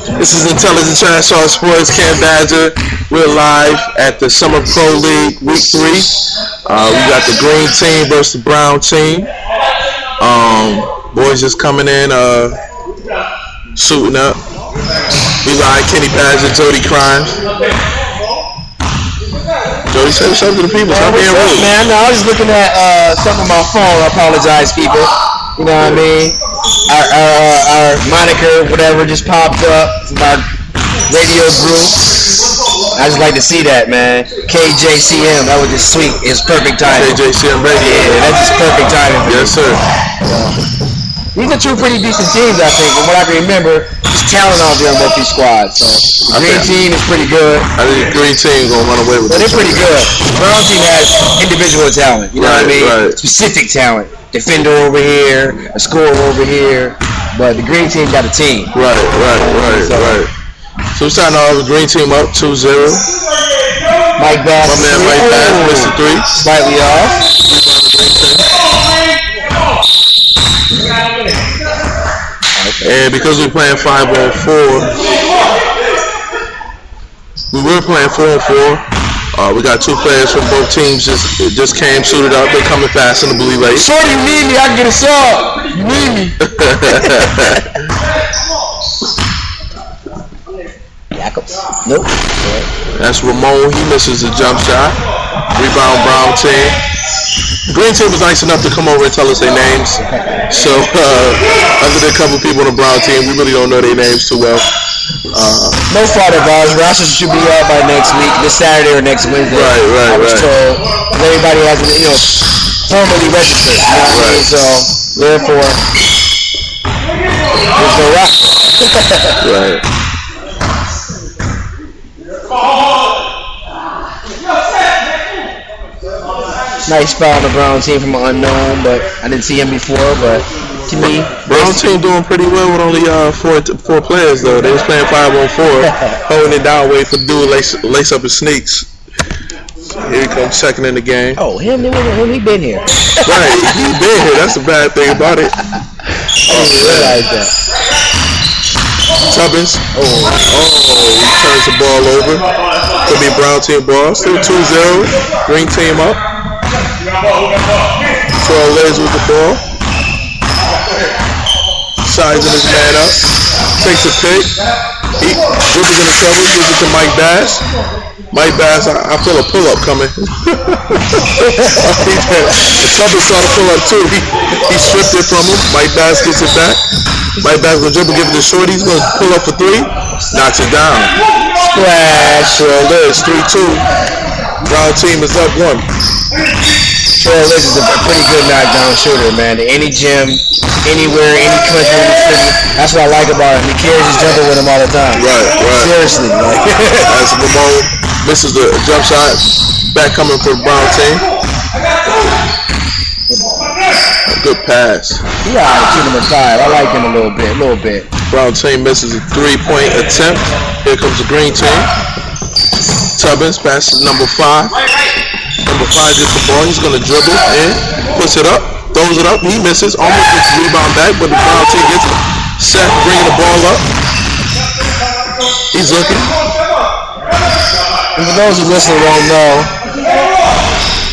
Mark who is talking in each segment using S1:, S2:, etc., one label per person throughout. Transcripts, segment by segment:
S1: This is Intelligent Trash Talk Sports. Cam Badger. We're live at the Summer Pro League Week 3. We got the green team versus the brown team. Boys just coming in, suiting up. Eli, Kenny Badger, Jody Crimes. Jody, say what's up to the people. Stop being rude.
S2: Man, no, I was looking at something on my phone. I apologize, people. You know what I mean? Our moniker, whatever, just popped up from our radio group. I just like to see that, man. KJCM, that was just sweet. It's perfect timing.
S1: KJCM radio.
S2: Yeah, that's just perfect timing.
S1: Yes, sir.
S2: These are two pretty decent teams, I think. From what I can remember, there's talent out there on both these squads. So the green team is pretty good.
S1: I think the green team gonna run away with it.
S2: They're pretty good. The brown team has individual talent. You know what I mean?
S1: Right.
S2: Specific talent. Defender over here, a scorer over here. But the green team got a team.
S1: Right. So we're starting off the green team up 2-0.
S2: Mike Bass.
S1: My man Mike Bass missed the 3.
S2: Slightly off.
S1: And because we're playing 5-on-4, we were playing 4-on-4. We got 2 players from both teams just came suited up. They're coming fast in the blue light.
S2: Shorty, you need me? I can get a sub. You need me? Nope.
S1: That's Ramon. He misses the jump shot. Rebound brown team. Green team was nice enough to come over and tell us their names. So, other than a couple people on the brown team, we really don't know their names too well.
S2: No fault of ours. Rosters should be out by next week, this Saturday or next Wednesday.
S1: Right.
S2: I was told. Everybody has to, formally registered. You know what I mean? So, therefore, there's no roster.
S1: Right.
S2: Nice foul on the brown team from an unknown, but I didn't see him before. But to me,
S1: brown team doing pretty well with only 4 players though. They was playing 5-on-4, holding it down, waiting for the dude to lace up his sneaks. Here he comes, second in the game.
S2: Oh, him? He been here.
S1: Right, he been here. That's the bad thing about it.
S2: I didn't realize that.
S1: Tubbins. He turns the ball over. Could be brown team ball. Still 2-0. Green team up. Trailblazers with the ball. Sizing his man up. Takes a pick. He dribbles in the trouble. Gives it to Mike Bass. Mike Bass, I feel a pull-up coming. Tubbins saw the pull-up too. He stripped it from him. Mike Bass gets it back. Mike Bass gonna dribble, give it to Shorty. He's gonna pull up for 3. Knocks it down. Splash. Trailblazers 3-2. Brown team is up 1.
S2: Trailblazers is a pretty good knockdown shooter, man. To any gym, anywhere, any country, any city. That's what I like about him. He carries his jumper with him all the time.
S1: Right.
S2: Seriously.
S1: As Ramon misses the jump shot, back coming for the brown team. A good pass.
S2: Yeah, shoot number 5. I like him a little bit.
S1: Brown team misses a 3-point attempt. Here comes the green team. Tubbins passes number 5. Number 5 gets the ball. He's going to dribble in, puts it up, throws it up. He misses, almost gets the rebound back, but the brown team gets it. Seth bringing the ball up. He's looking.
S2: And for those who listen won't know,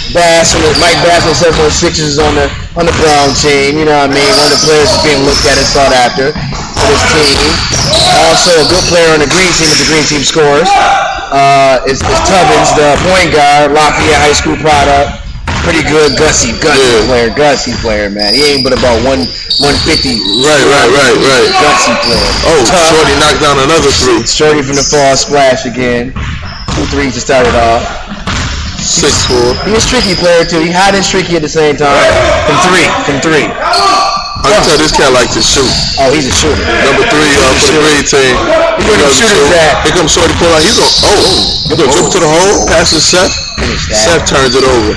S2: Mike Bass and the 716ers is on the brown team. You know what I mean? One of the players is being looked at and sought after for this team. Also, a good player on the green team if the green team scores. Is Tubbins, the point guard, Lafayette High School product. Pretty good, gutsy player, man. He ain't but about 150.
S1: Right.
S2: Gutsy player.
S1: Oh, Shorty knocked down another 3.
S2: Shorty from the far splash again. 2 threes to start it off.
S1: 6-4.
S2: He's a streaky player too. He hot and streaky at the same time. From three.
S1: I can tell this cat likes to shoot.
S2: Oh, he's a shooter.
S1: Number 3 for the green team. Here comes Shorty pull out. He's gonna dribble to the hole. Passes Seth. Seth turns it over.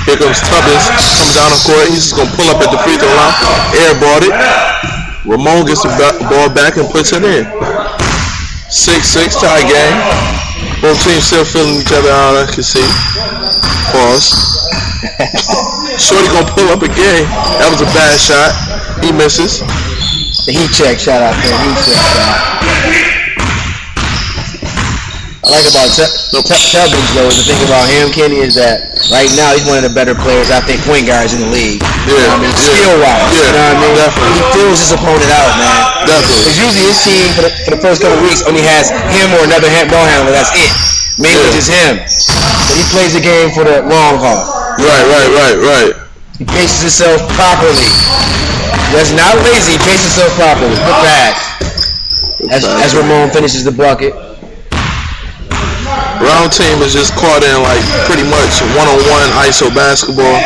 S1: Here comes Tubbins. Comes down the court. He's just gonna pull up at the free throw line. Airballed it. Ramon gets the ball back and puts it in. 6-6 tie game. Both teams still feeling each other out, I can see. Pause. Shorty gonna pull up again. That was a bad shot. He misses.
S2: The heat check shot out there. Heat check shot. about Tubbins, though, is the thing about him, Kenny, is that right now he's one of the better players, I think, point guards in the league.
S1: Yeah.
S2: I mean, skill-wise.
S1: Yeah.
S2: You know what I mean?
S1: Definitely.
S2: He fills his opponent out, man.
S1: Definitely.
S2: Because usually his team, for the first couple of weeks, only has him or another ball handler. That's it. Mainly just him. But he plays the game for the long haul.
S1: Right.
S2: He paces himself properly. That's not lazy. He paces himself properly. Good pass. As Ramon finishes the bucket.
S1: Round team is just caught in like pretty much one-on-one ISO basketball.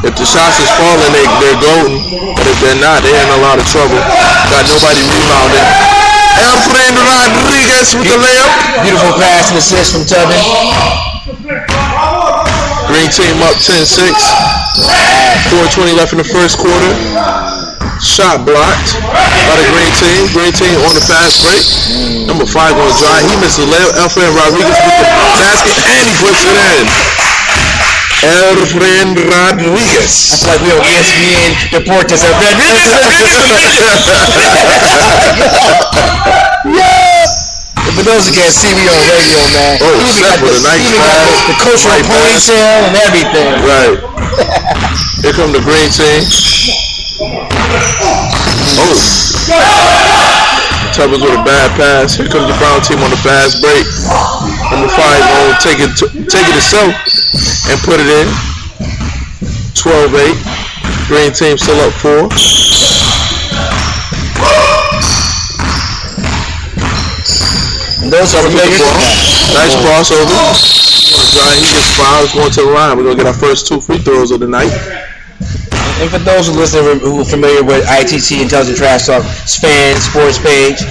S1: If the shots is falling, they're golden. But if they're not, they're in a lot of trouble. Got nobody rebounding. Efrain Rodriguez with the layup.
S2: Beautiful pass and assist from Tubman.
S1: Green team up 10-6. 4:20 left in the first quarter. Shot blocked by the green team. Green team on the fast break. Number 5 going to drive. He misses the layup. Efrain Rodriguez with the basket and he puts it in. Efrain Rodriguez.
S2: That's like we on ESPN report this. Rodriguez. For those who can't see me on radio, man.
S1: Oh, Seth with a nice pass.
S2: The cultural ponytail and everything.
S1: Right. Here come the green team. Oh. Tubbs with a bad pass. Here comes the brown team on the fast break. Number 5 going to take it itself and put it in. 12-8. Green team still up 4.
S2: And those are familiar.
S1: Nice crossover. He gets fouls going to the line. We're going to get our first 2 free throws of the night.
S2: And for those who listen who are familiar with ITT, Intelligent Trash Talk, Span, Sports Page,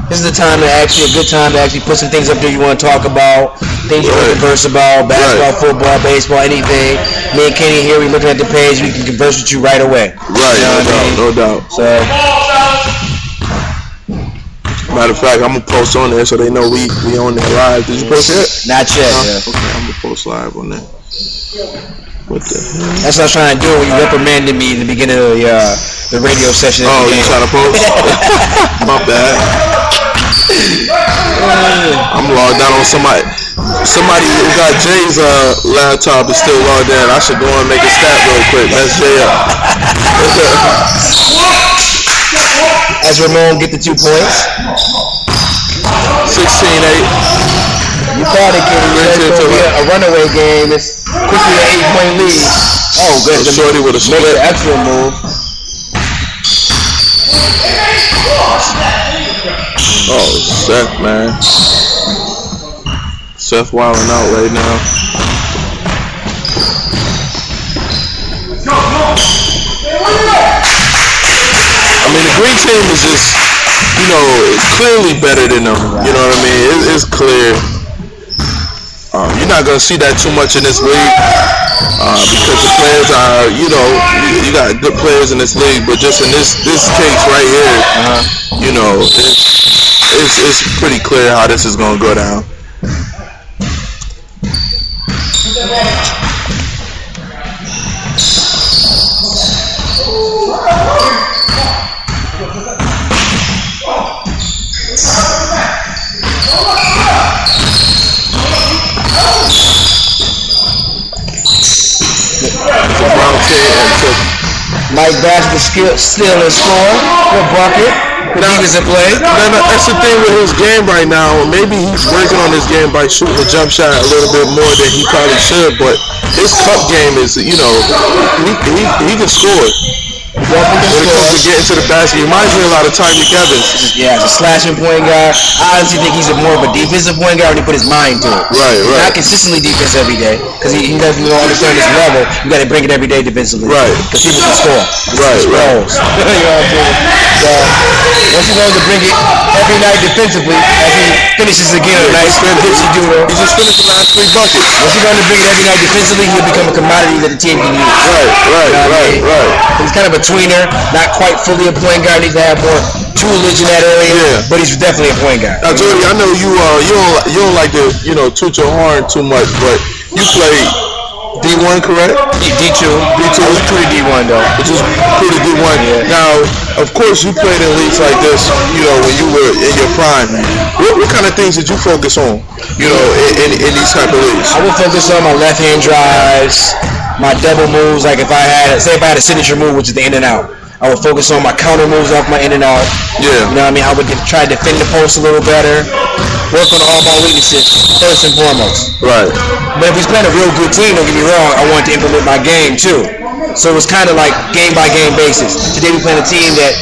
S2: this is the time a good time to actually put some things up there you want to talk about, things you want to converse about, basketball, football, baseball, anything. Me and Kenny here, we looking at the page, we can converse with you right away.
S1: Right, no doubt.
S2: So,
S1: matter of fact, I'm going to post on there so they know we on there live. Did you post it?
S2: Not yet.
S1: Okay, I'm going to post live on there. What the hell?
S2: That's what I was trying to do when you reprimanded me in the beginning of the radio session.
S1: Oh, you trying to post? My bad. I'm logged out on somebody. Somebody who got Jay's laptop is still logged in. I should go and make a stat real quick. That's Jay up.
S2: As Ramon get the 2 points.
S1: 16-8.
S2: You thought it could be a runaway game. It's quickly an 8-point lead. Oh, good.
S1: Shorty with a split.
S2: Make an excellent move.
S1: Oh, Seth, man. Seth wilding out right now. I mean, the green team is just, clearly better than them. You know what I mean? It's clear. You're not going to see that too much in this league because the players are, you got good players in this league, but just in this case right here, it's pretty clear how this is going to go down.
S2: Mike Bass was still in score for a bucket. He was in play.
S1: That's the thing with his game right now. Maybe he's working on his game by shooting the jump shot a little bit more than he probably should. But his cup game is, he can score. When it comes to getting to the basket, he reminds me a lot of Tyreek Evans.
S2: Yeah, he's a slashing point guard. I honestly think he's more of a defensive point guard when he put his mind to it.
S1: Right.
S2: Not consistently defense every day, because he doesn't understand his level. You got to bring it every day defensively.
S1: Right.
S2: Because people can score.
S1: Right.
S2: You know what I'm saying? So, once he learns to bring it every night defensively, as he finishes again a nice pitchy doodle.
S1: He just finished the last 3 buckets.
S2: Once he learns to bring it every night defensively, he'll become a commodity that the team can use.
S1: Right.
S2: He's kind of a tweener, not quite fully a point guard. Needs to have more toolage in that area, but he's definitely a point guard.
S1: Now, Jody, I know you don't like to toot your horn too much, but you played D1, correct?
S2: D2.
S1: D2
S2: was pretty D1 though.
S1: Which is pretty D1. Yeah. Now, of course, you played in leagues like this, you know, when you were in your prime. What kind of things did you focus on, you know, in these type of leagues?
S2: I would focus on my left-hand drives, my double moves. Like if I had a signature move, which is the in and out, I would focus on my counter moves off my in and out.
S1: Yeah.
S2: You know what I mean? I would try to defend the post a little better. Work on all my weaknesses first and foremost.
S1: Right.
S2: But if he's playing a real good team, don't get me wrong, I wanted to implement my game too. So it was kind of like game by game basis. Today we playing a team that,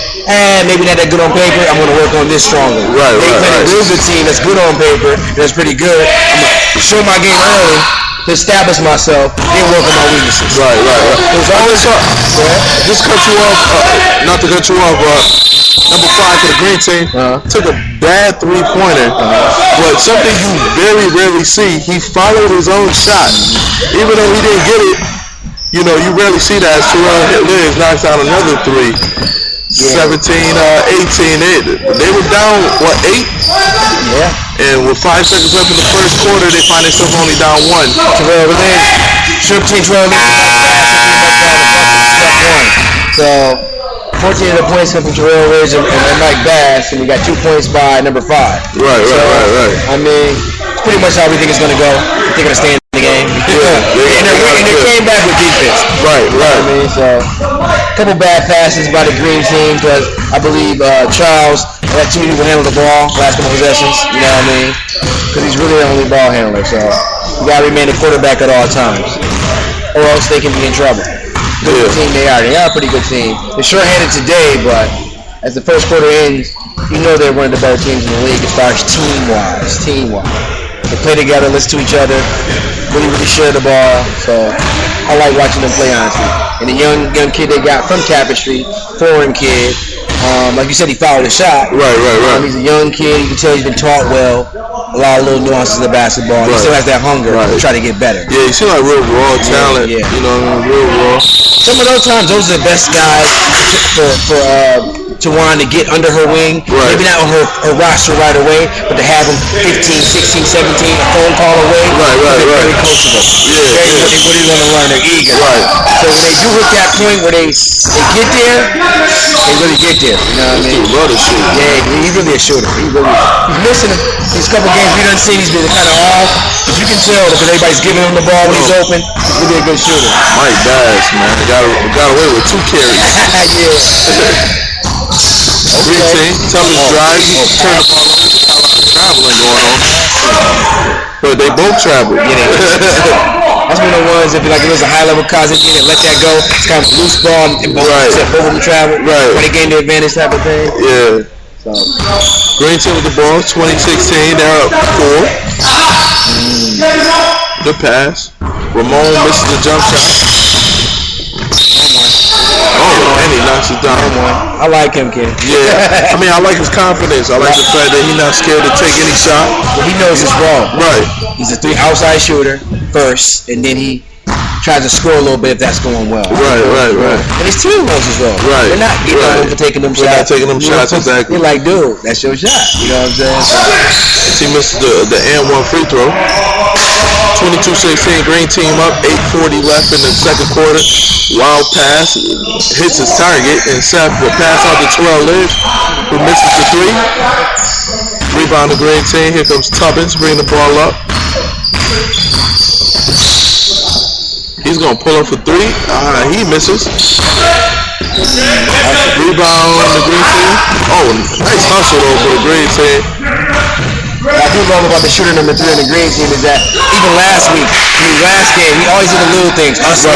S2: maybe not that good on paper. I'm going to work on this stronger.
S1: Right.
S2: Today we playing a real good team that's good on paper, that's pretty good. I'm going to show my game early to establish myself, then work on my weaknesses.
S1: Right. There's always just cut you off, not to cut you off, number 5 for the green team took a bad 3-pointer, but something you very rarely see, he followed his own shot. Even though he didn't get it, you know, you rarely see that as Terrell Liz knocks out another 3. 17, 18. They were down, 8?
S2: Yeah.
S1: And with 5 seconds left in the first quarter, they find themselves only down 1.
S2: Terrell Liz, should have Terrell Liz. So 14 of the points come from Terrell Liz and Mike Bass, and we got 2 points by number 5.
S1: Right.
S2: I mean, it's pretty much how we think it's going to go. I think they're going to stay in the game. And they came back with defense.
S1: Right.
S2: I mean, so a couple bad passes by the green team because I believe Charles had too many people handle the ball last couple possessions. You know what I mean? Because he's really the only ball handler. So you got to remain the quarterback at all times, or else they can be in trouble. Good team they are. They are a pretty good team. They're short-handed today, but as the first quarter ends, you know they're one of the better teams in the league as far as team-wise. They play together, listen to each other, really share the ball. So I like watching them play, honestly. And the young kid they got from Tapestry, foreign kid, like you said, he fouled a shot.
S1: Right.
S2: He's a young kid. You can tell he's been taught well. A lot of little nuances of basketball. He still has that hunger to try to get better.
S1: Yeah, he seems like real raw talent. Yeah. You know, real raw.
S2: Some of those times, those are the best guys for Tawan to get under her wing.
S1: Right.
S2: Maybe not on her roster right away, but to have them 15, 16, 17, a phone call away.
S1: Right.
S2: They're very coachable.
S1: Yeah.
S2: They really want to learn. They're eager.
S1: Right.
S2: So when they do hit that point where they get there, they really get there. You know what I mean?
S1: He love to shoot.
S2: Yeah, he's really a shooter. He's missing these couple games we done seen. He's been kind of off. But you can tell because everybody's giving him the ball when he's open. He's really a good shooter.
S1: Mike Bass, man, got away with 2 carries.
S2: Yeah.
S1: Green team, toughest drive, turn the ball over. A lot of traveling going on. But they both traveled.
S2: That's one of the ones if it was a high level cause if you didn't let that go, it's kind of a loose ball and both of them travel.
S1: Right.
S2: When they gain the advantage type of thing.
S1: Yeah.
S2: So
S1: Green team with the ball, 2016, they're up 4. Good pass. Ramon misses the jump shot. And he knocks it down.
S2: I like him, kid.
S1: Yeah. I mean, I like his confidence. I like the fact that he's not scared to take any shot.
S2: Well, he knows his role.
S1: Right.
S2: He's a 3 outside shooter first, and then he tries to score a little bit if that's going well.
S1: Right.
S2: And his team knows as well.
S1: Right.
S2: They're not getting on him for taking them shots.
S1: They're not taking them shots, exactly.
S2: They're like, dude, that's your shot. You know what I'm saying?
S1: He missed the and 1 free throw. 22-16, green team up, 8:40 left in the second quarter. Wild pass, hits his target, and Seth will pass out to Terrell Liz, who misses the 3. Rebound the green team. Here comes Tubbins, bringing the ball up. He's going to pull up for 3. He misses. Rebound the green team. Oh, nice hustle though for the green team.
S2: What I do love about the shooter number 3 on the green team is that even last game, he always did the little things. Extra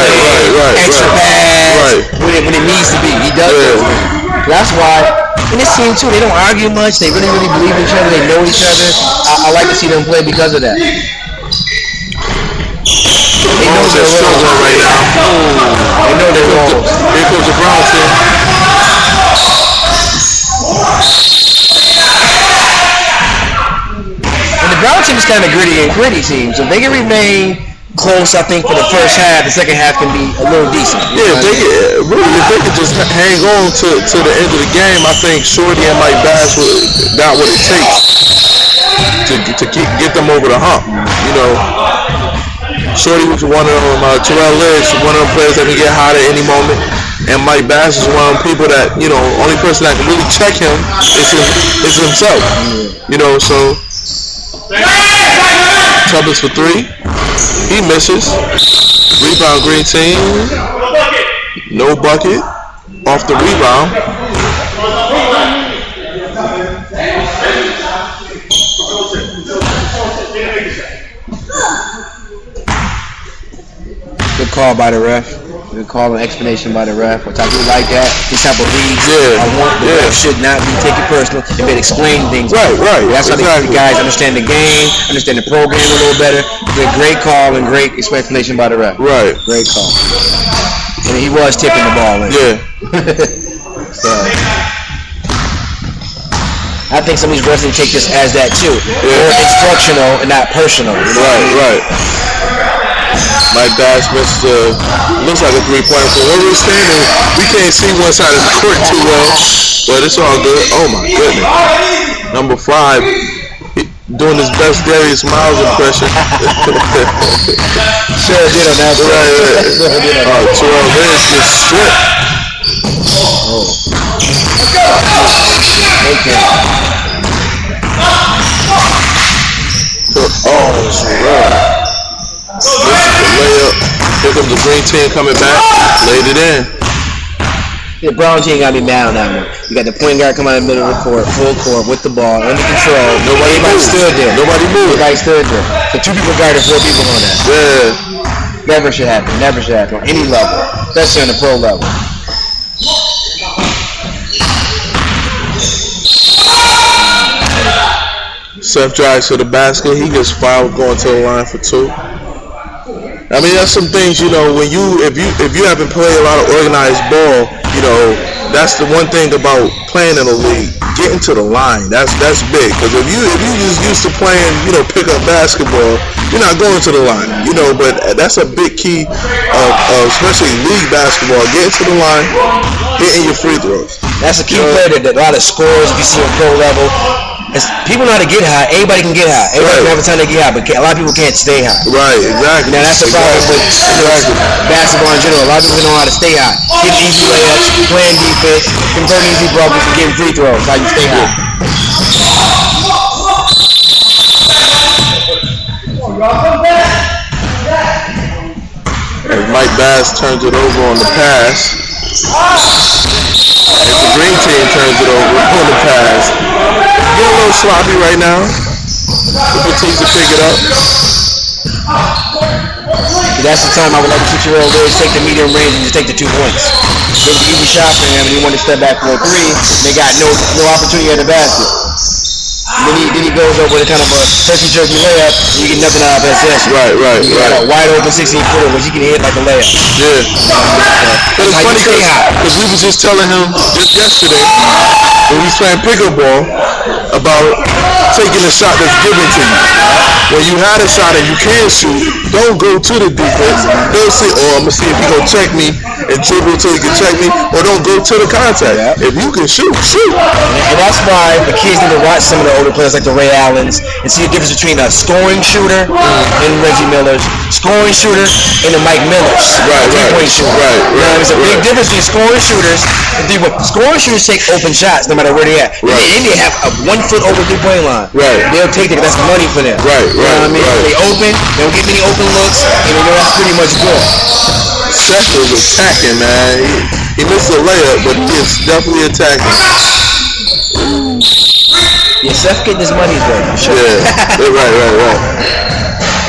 S2: pass, when it needs to be. He does it. That's why, in this team too, they don't argue much. They really believe in each other. They know each other. I like to see them play because of that. They know
S1: they're struggling right now.
S2: They know their roles.
S1: Here comes the Brown team.
S2: And the Brown team is kind of gritty team, so if they can remain close, I think, for the first half, the second half can be a little decent.
S1: Yeah, if they could just hang on to the end of the game, I think Shorty and Mike Bass got what it takes to get them over the hump. You know, Shorty was one of them. Terrell Lynch, one of them players that can get hot at any moment. And Mike Bass is one of them people that, you know, only person that can really check him is himself. You know, so Tubbs for 3. He misses. Rebound, green team. No bucket. Off the rebound.
S2: Good call by the ref. Good call and explanation by the ref, which I do like that. This type of reads, I want the ref should not be taking personal. If they explain things.
S1: Right.
S2: That's how the guys understand the game, understand the program a little better. Great call and great explanation by the ref.
S1: Right.
S2: Great call. And he was tipping the ball in.
S1: Yeah.
S2: So I think some of these refs need to take this as that too. More instructional and not personal. You know?
S1: Right. Mike Bass missed looks like a 3-pointer. From where we're standing, we can't see one side of the court too well, but it's all good. Oh my goodness. Number 5, doing his best Darius Miles impression.
S2: Sure did on that.
S1: Right. Terrell Lynch gets stripped. Terrell. This is the layup. Here comes the green team coming back. Laid it in.
S2: The brown team got me mad on that one. You got the point guard come out in the middle of the court, full court, with the ball, under control. Nobody stood there.
S1: Nobody moved.
S2: Nobody stood there. So 2 people guarded 4 people on that.
S1: Yeah.
S2: Never should happen. Never should happen on any level, especially on the pro level.
S1: Seth drives to the basket. He gets fouled going to the line for 2. I mean, that's some things, you know, when if you haven't played a lot of organized ball, you know, that's the one thing about playing in a league. Getting to the line, that's big. Because if you just used to playing, you know, pick up basketball, you're not going to the line, you know. But that's a big key of especially league basketball. Getting to the line, hitting your free throws.
S2: That's a key player that a lot of scores you see on pro level. People know how to get high. Everybody can get high. Everybody can have a time to get high, but a lot of people can't stay high.
S1: Right, exactly.
S2: Now that's the problem with basketball in general. A lot of people know how to stay high. Getting easy layups, playing defense, converting easy buckets, and getting free throws. How you stay high.
S1: As Mike Bass turns it over on the pass. As the green team turns it over on the pass. Getting a little sloppy right now. Different teams to pick it up.
S2: That's the time I would like to teach you all those. Take the medium range and just take the 2 points. It was an easy shot for him, and he wanted to step back for a 3. They got no opportunity at the basket. Then he goes over with a kind of a turkey-jerky layup, and you get nothing out of that session.
S1: Right.
S2: You got a wide open 16-footer, which he can hit like a layup.
S1: Yeah. But it's funny because we was just telling him just yesterday when we was playing pickup ball about taking a shot that's given to you. When you had a shot and you can shoot, don't go to the defense. Don't say, I'm going to see if he going to check me and dribble until he can check me, or don't go to the contact. If you can shoot.
S2: And that's why the kids need to watch some of the older players like the Ray Allens and see the difference between a scoring shooter and Reggie Miller's, scoring shooter and the Mike Miller's, three-point shooter. Right. There's a big difference between scoring shooters and three-point. Scoring shooters take open shots no matter where they at. Right. They have a 1 foot over three-point line.
S1: Right.
S2: They'll take it. That's money for them.
S1: Right.
S2: You know what I mean? They open. They don't get many open looks, and they know that's pretty much good.
S1: Seth was attacking, man. He missed a layup, but he is definitely attacking.
S2: Yeah, Seth getting his money though. Sure.
S1: Yeah, right.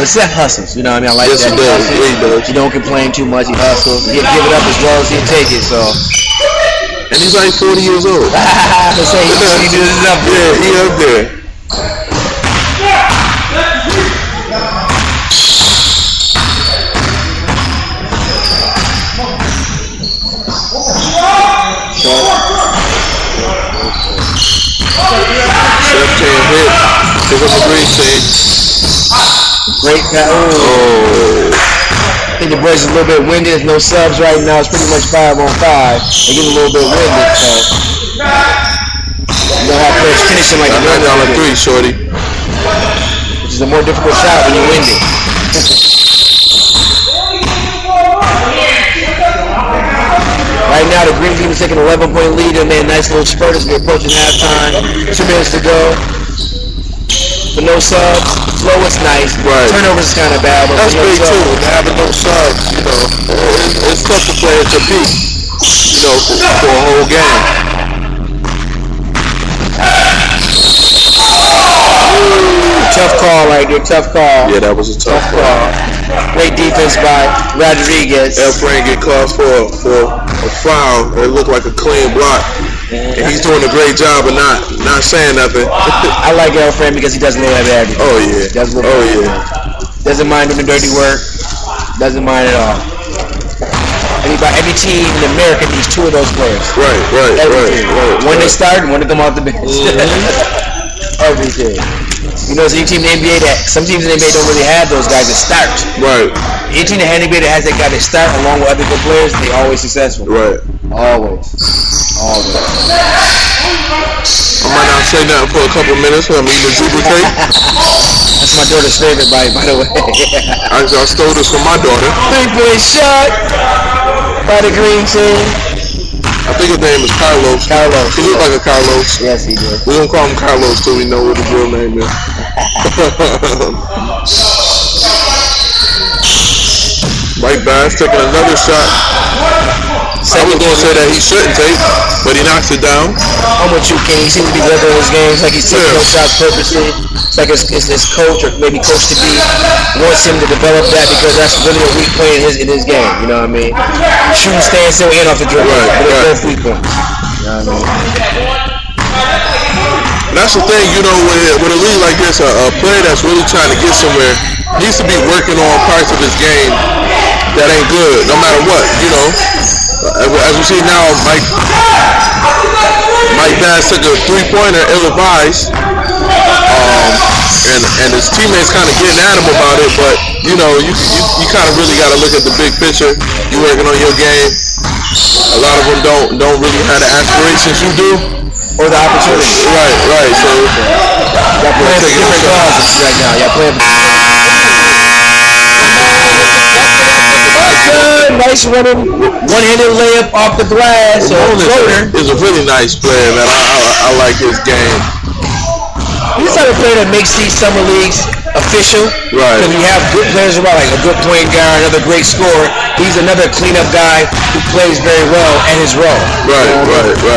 S2: But Seth hustles, you know what I mean? I like that.
S1: He does.
S2: He don't complain too much. He hustles. He'll give it up as well as he'll take it. So.
S1: And he's like 40 years old.
S2: Let's say he did it up there.
S1: Yeah, he up there. Seth can't hit. Pick up the green team.
S2: Great pass. I think the boys is a little bit winded. There's no subs right now. It's pretty much 5-on-5. They're getting a little bit winded, so you know how players finish him like a
S1: $9 3, shorty.
S2: Which is a more difficult shot when you're winded. Right now, the green team is taking an 11-point lead and made a nice little spurt as we're approaching halftime. 2 minutes to go. But no subs. Flow is nice.
S1: Right.
S2: Turnovers is kind of bad. But
S1: that's big too. Having no subs, it's tough to play at your peak, for a whole game.
S2: Tough call right there. Tough call.
S1: Yeah, that was a tough call.
S2: Great defense by Rodriguez.
S1: Efrain get called for a foul. It looked like a clean block. And he's doing a great job of not saying nothing.
S2: I like Efrain because he doesn't know that bad.
S1: Oh yeah.
S2: Doesn't mind doing the dirty work. Doesn't mind at all. Every team in America needs 2 of those players.
S1: Right.
S2: When they start and when they come off the bench. Everything. So your team in the NBA some teams in the NBA don't really have those guys that start.
S1: Right.
S2: Any team in the NBA that has that guy that start along with other good players, they always successful.
S1: Right.
S2: Always.
S1: I might not say nothing for a couple minutes because I'm eating a Zebra cake.
S2: That's my daughter's favorite bite, by the way.
S1: I stole this from my daughter.
S2: 3-point shot by the green team.
S1: I think his name is Carlos. He looked like a Carlos.
S2: Yes, he did.
S1: We're going to call him Carlos till we know what his real name is. Mike Bass taking another shot. I was going to say that he shouldn't take, but he knocks it down.
S2: I'm with you, King. He seems to be delivering his games like he's taking those shots purposely. It's like his coach or maybe coach to be wants him to develop that because that's really a weak point in his game. You know what I mean? Shooting, stand still, and off the dribble. But it's both weak points. You know what I mean?
S1: That's the thing, with a league like this, a player that's really trying to get somewhere needs to be working on parts of his game that ain't good, no matter what, As we see now, Mike Bass took a 3-pointer, ill-advised, and his teammates kind of getting at him about it, but, you kind of really got to look at the big picture. You're working on your game. A lot of them don't really have the aspirations you do.
S2: Or the opportunity.
S1: Right. So,
S2: y'all playing for different causes right now. Y'all playing for nice running, one-handed layup off the glass.
S1: He's a really nice player, man. I like his game.
S2: He's the type of player that makes these summer leagues official.
S1: Right.
S2: Because we have good players around, like a good point guard, another great scorer. He's another cleanup guy who plays very well at his role.
S1: Right.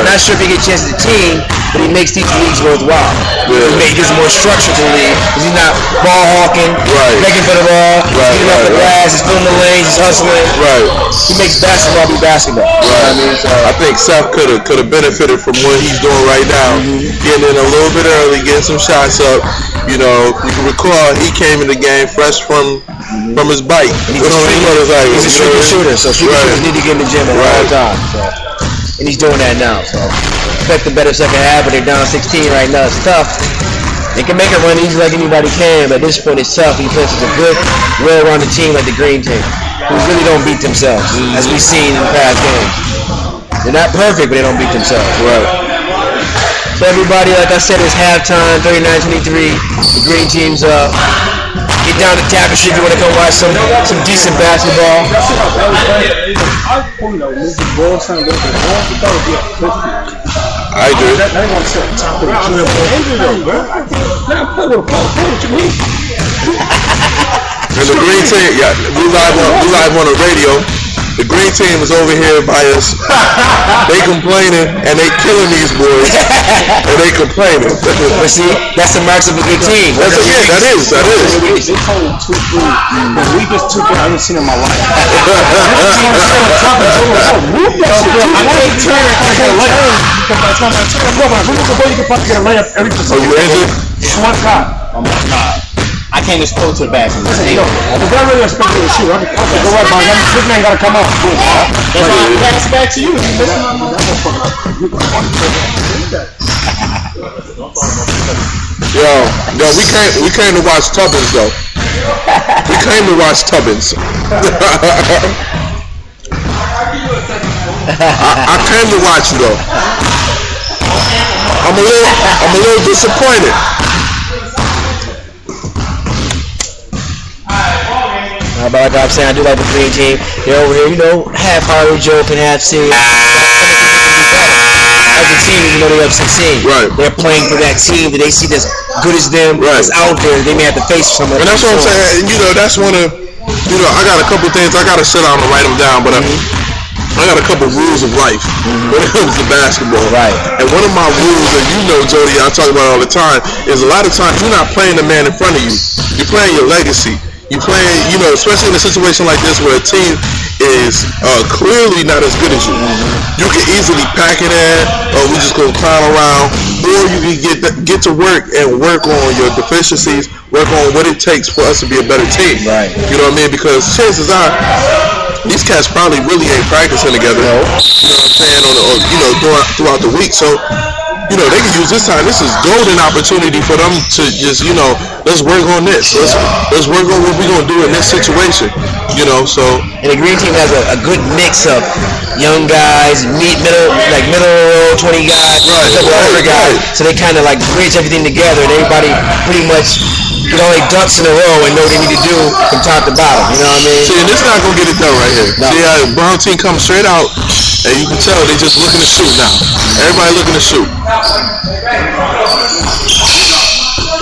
S2: Not sure if he gets a chance to the team, but he makes these leagues worthwhile.
S1: Yeah.
S2: He gives more structure to the league because he's not ball hawking, begging for the ball, getting off the glass, he's filling the lanes, he's hustling.
S1: Right.
S2: He makes basketball be basketball.
S1: Right.
S2: You know what I mean? So,
S1: I think Seth could have benefited from what he's doing right now, getting in a little bit early, getting some shots up. You can recall he came in the game fresh from his bike.
S2: He's a streaky shooter, so streaky shooters need to get in the gym at all times. So. And he's doing that now. So expect a better second half, but they're down 16 right now. It's tough. They can make it run easy like anybody can, but at this point it's tough. He plays such a good, well-rounded team like the green team, who really don't beat themselves, as we've seen in past games. They're not perfect, but they don't beat themselves.
S1: Right.
S2: So everybody, like I said, it's halftime, 39-23. The green team's up. Get down to Tapestry if you want to come watch some decent basketball.
S1: I agree. And the green team, we live on the radio. The green team is over here by us. They complaining and they killing these boys. And they complaining.
S2: But see, that's the marks of a good team.
S1: That is.
S3: They told 2-3 the weakest 2-3 I've ever seen in my life. I can't just go to the bathroom. Listen, yo, the guy really expected to shoot. Okay, go right by him. This man gotta come out. That's why I pass it back to you.
S1: Yo, we came to watch Tubbins though. We came to watch Tubbins. I came to watch you though. I'm a little disappointed.
S2: But like I'm saying, I do like the green team. They're over here, half-hearted, joking, half-serious. As a team, even though they're up 16, they're playing for that team that they see that's good as them, that's out there. They may have to face some of
S1: And that's what I'm saying. That's one of, I got a couple things. I got to sit down and write them down, but I got a couple rules of life when it comes to basketball.
S2: Right.
S1: And one of my rules that Jody, I talk about all the time, is a lot of times you're not playing the man in front of you. You're playing your legacy. You're playing, especially in a situation like this where a team is clearly not as good as you. You can easily pack it in, or we just go clown around, or you can get to work and work on your deficiencies, work on what it takes for us to be a better team.
S2: Right.
S1: You know what I mean? Because chances are, these cats probably really ain't practicing together. You know what I'm saying? Throughout the week. So, they can use this time. This is golden opportunity for them to just, let's work on this. Let's work on what we're gonna do in this situation. So.
S2: And the green team has a good mix of young guys, middle row, 20 guys, a couple older guys. So they kind of like bridge everything together, and everybody pretty much like ducks in a row and know what they need to do from top to bottom. You know what I mean?
S1: See, and this not gonna get it done right here. No. See how the Brown team comes straight out, and you can tell they just looking to shoot now. Everybody looking to shoot.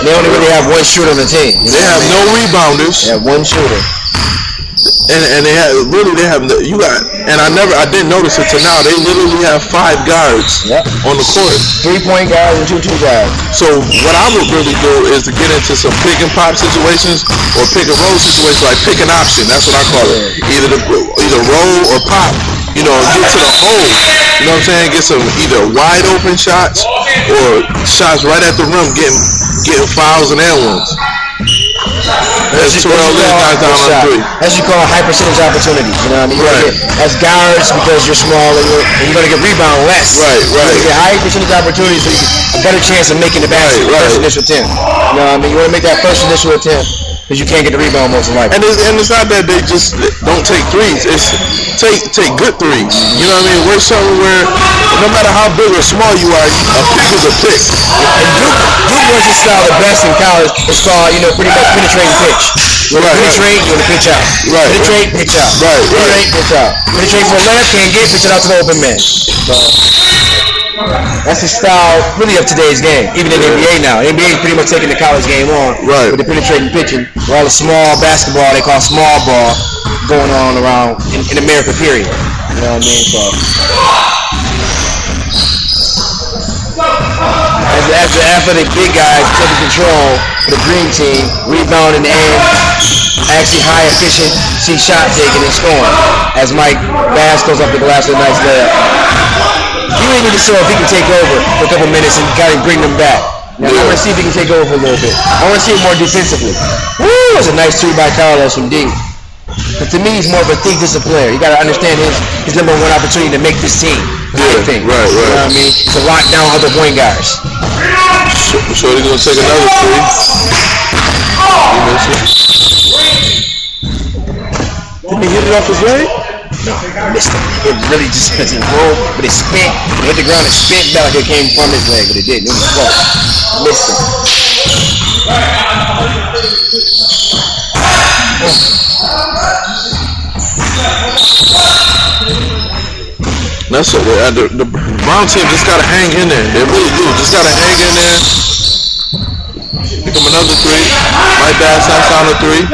S2: They only really have one shooter on the team.
S1: They have no rebounders.
S2: They have one shooter.
S1: And they have I didn't notice it till now. They literally have 5 guards on the court.
S2: 3-point guards and 2 guards.
S1: So what I would really do is to get into some pick and pop situations or pick and roll situations, like pick an option. That's what I call it. Either roll or pop. Get to the hole. You know what I'm saying? Get some either wide open shots or shots right at the rim, getting fouls and air ones. That's you
S2: call high percentage opportunities. You know what I mean?
S1: Right.
S2: As guards, because you're small and you're going to get rebound less.
S1: Right.
S2: You're going to get high percentage opportunities, so you get a better chance of making the basket first initial attempt. You know what I mean? You want to make that first initial attempt because you can't get the rebound most likely.
S1: And it's not that they just don't take threes. It's take good threes. You know what I mean? We're something where no matter how big or small you are, a pick is a pick.
S2: And Duke was his style the best in college. It's called, pretty much penetrating pitch. You want to penetrate, you want to pitch out.
S1: Right.
S2: Penetrate, pitch out.
S1: Right.
S2: Penetrate, pitch out. Penetrate for a layup, can't get, pitch it out to the open man. So that's the style really of today's game. Even in the NBA now. The NBA is pretty much taking the college game on.
S1: Right.
S2: With the penetrating pitching. With all the small basketball they call small ball going on around in America, period. You know what I mean? So as the athletic big guys taking control for the green team, rebounding and actually high efficiency shot taking and scoring. As Mike Bass goes up the glass with a nice layup. He really need to show if he can take over for a couple minutes and kind of bring them back. Now, I want to see if he can take over for a little bit. I want to see it more defensively. Woo! That's a nice 3 by Carlos from D. But to me, he's more of a defensive player. You got to understand his number one opportunity to make this team.
S1: Right. You know
S2: what I mean? To lock down other point guards.
S1: So he's going to take another 3. He missed it. Did he hit it off his leg?
S2: No, missed it. It really just rolled, but it spent. It hit the ground and spent back like it came from his leg, but it didn't. It was close. Missed it.
S1: That's it. The Brown team just gotta hang in there. They really do. Just gotta hang in there. Pick up another 3. My bad, that's on a 3.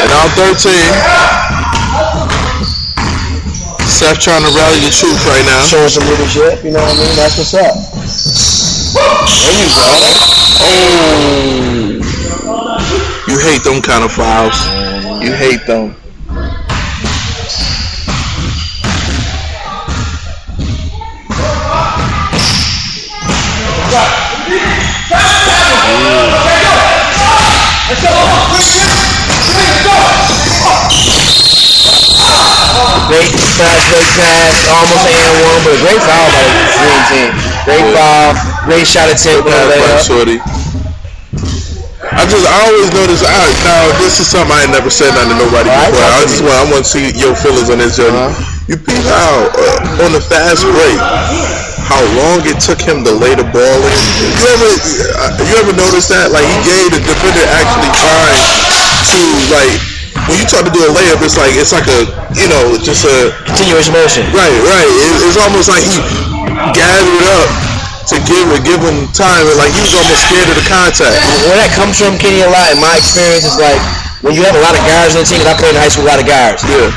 S1: And now 13. Seth trying to rally the troops right now.
S2: Showing some leadership, you know what I mean? That's what's up. There you go.
S1: Oh. You hate them kind of fouls. You hate them.
S2: Great pass, almost an and one, but a great foul by the green team. Great foul, great shot attempt.
S1: I always notice. Now this is something I ain't never said nothing to nobody before. I want to see your feelings on this journey. You peep out on the fast break how long it took him to lay the ball in. You ever notice that? Like he gave the defender actually time to when you try to do a layup, it's like a just a
S2: continuous motion.
S1: Right. It's almost like he gathered up to give him time, and like he was almost scared of the contact.
S2: Where that comes from, Kenny, a lot in my experience is like when you have a lot of guards on the team. Because I played in high school with a lot of guards.
S1: Yeah.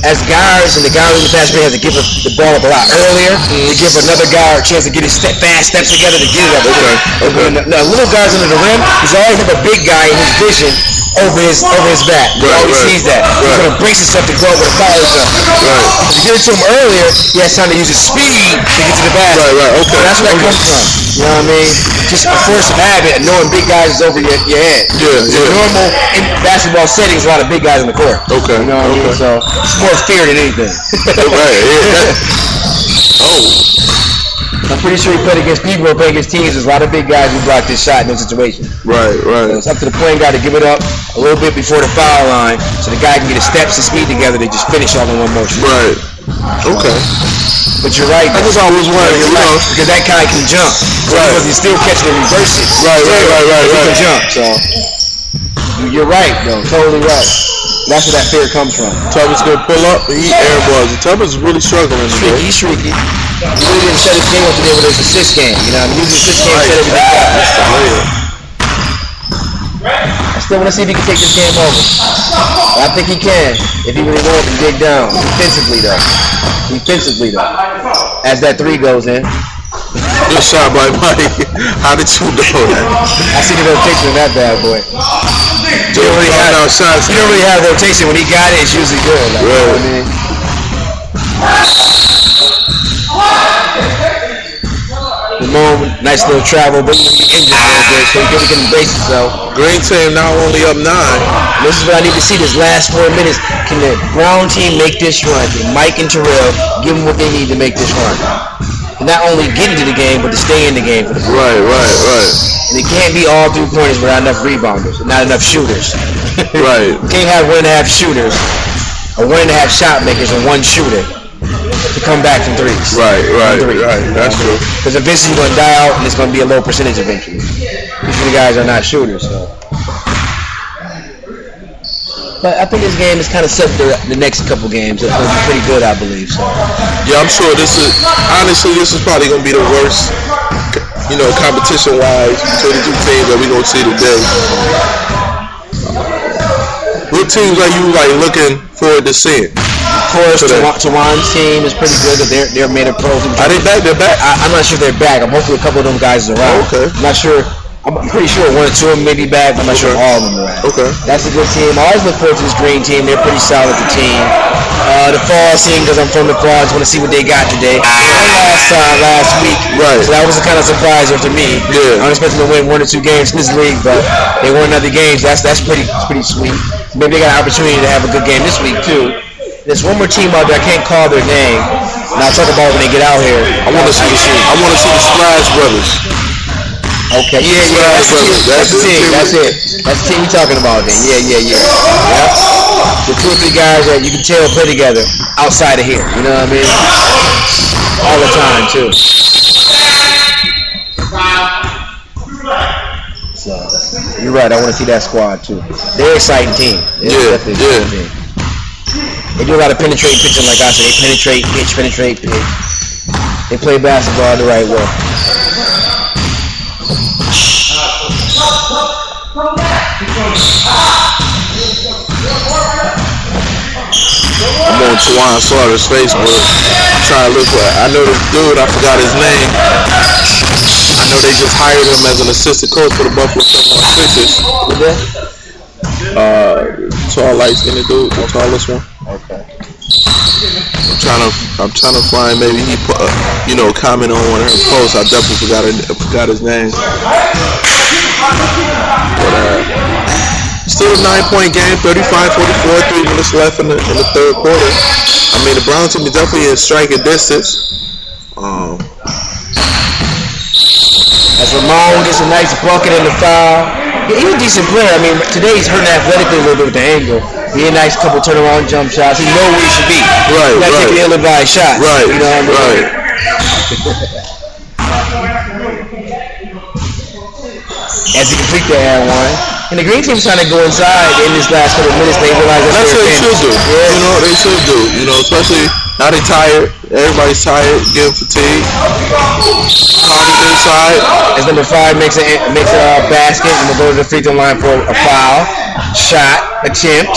S2: As guards and the guard in the fast break has to give the ball up a lot earlier to give another guard a chance to get his fast steps together to get it up. Okay. Now, little guards under the rim, he's always have a big guy in his vision over his back. He always sees that. He's going to brace himself to go up with a foul jump.
S1: Right.
S2: If you get it to him earlier, he has time to use his speed to get to the basket.
S1: Right. Okay.
S2: So that's where that comes from. You know what I mean? Just a force of habit and knowing big guys is over your head.
S1: Yeah.
S2: Normal in basketball settings, a lot of big guys in the court.
S1: Okay.
S2: You know what I mean? So it's more fear than anything.
S1: Right. Yeah.
S2: I'm pretty sure he played against people, playing against teams. There's a lot of big guys who block this shot in those situations.
S1: Right.
S2: So it's up to the point guard to give it up a little bit before the foul line, so the guy can get his steps and speed together. They just finish all in one motion.
S1: Right. Okay.
S2: But you're right.
S1: I was always wondering,
S2: because that guy can jump. So because he's still catching and reverse it.
S1: Right.
S2: He can jump. So you're right, though. Totally right. That's where that fear comes from.
S1: Tubbs gonna pull up. He airballs. Tubbs is really struggling today.
S2: He's streaky. He really didn't set his game up today with his assist game. You know, he used his assist game to set everything up.
S1: That's the layup.
S2: I still want to see if he can take this game over. I think he can, if he really wants to dig down. Defensively, though. As that three goes in.
S1: Good shot by Mike. How did you know that?
S2: I see the rotation in that bad boy. He don't really have rotation. When he got it, it's usually good. Like, you know what I mean? Ramon, nice little travel, but he injured a little bit, so he really can embrace himself.
S1: Green team now only up 9.
S2: This is what I need to see this last 4 minutes. Can the Brown team make this run? Can Mike and Terrell give them what they need to make this run? And not only get into the game, but to stay in the game for the game.
S1: Right.
S2: And it can't be all 3 pointers without enough rebounders, not enough shooters.
S1: Right.
S2: You can't have 1.5 shooters, or 1.5 shot makers, and 1 shooter to come back from threes.
S1: Right. That's true.
S2: Because eventually you're going to die out, and it's going to be a low percentage eventually. These the guys are not shooters, so. But I think this game is kind of set for the next couple games. It's going to be pretty good, I believe. So.
S1: Yeah, I'm sure this is probably going to be the worst, competition-wise between the 2 teams that we're going to see today. What teams are you looking forward to seeing?
S2: Of course, Tawan's team is pretty good. They're made of pros.
S1: Are they back? They're back?
S2: I'm not sure they're back. I'm hoping a couple of them guys are around.
S1: Okay.
S2: I'm not sure. I'm pretty sure 1 or 2 of them may be back, but I'm not sure all of them are around.
S1: Okay.
S2: That's a good team. I always look forward to this green team. They're pretty solid, the team. The fall team, because I'm from the fall, I just want to see what they got today. Last week.
S1: Right.
S2: So that was a kind of surprise to me.
S1: Yeah.
S2: I'm expecting to win 1 or 2 games in this league, but they won other games. That's pretty sweet. Maybe they got an opportunity to have a good game this week too. There's one more team out there. I can't call their name, and I'll talk about it when they get out here.
S1: I want to see the Splash Brothers.
S2: Okay, that's the team. That's it. That's the team we're talking about then. Yeah. The 2 or 3 guys that you can tell play together outside of here. You know what I mean? All the time too. So you're right. I want to see that squad too. They're an exciting team.
S1: Yeah.
S2: They do a lot of penetrating pitching, like I said. They penetrate, pitch. They play basketball the right way.
S1: I'm on Tawan Slaughter's Facebook, trying to look for. I know this dude. I forgot his name. I know they just hired him as an assistant coach for the Buffalo 76ers. Tall, light-skinned dude, the tallest one.
S2: Okay.
S1: I'm trying to find, maybe he put comment on one of her posts. I definitely forgot his name. But still a 9-point game, 35-44, 3 minutes left in the 3rd quarter. I mean, the Brown team is definitely in striking distance.
S2: As Ramon gets a nice bucket in the foul. Yeah, he's a decent player. I mean, today he's hurting athletically a little bit with the angle. He had a nice couple turnaround jump shots. He knows where he should be.
S1: Right.
S2: He's not taking ill-advised shots.
S1: Right.
S2: You know what I mean?
S1: Right.
S2: As he completes the air one. And the green team's trying to go inside in this last couple of minutes. They realize
S1: that's what they should do.
S2: Yeah.
S1: You know, they should do. You know, especially now they tired. Everybody's tired, getting fatigued. Conley inside.
S2: As number 5 makes a basket and will go to the free throw line for a foul. Shot attempt.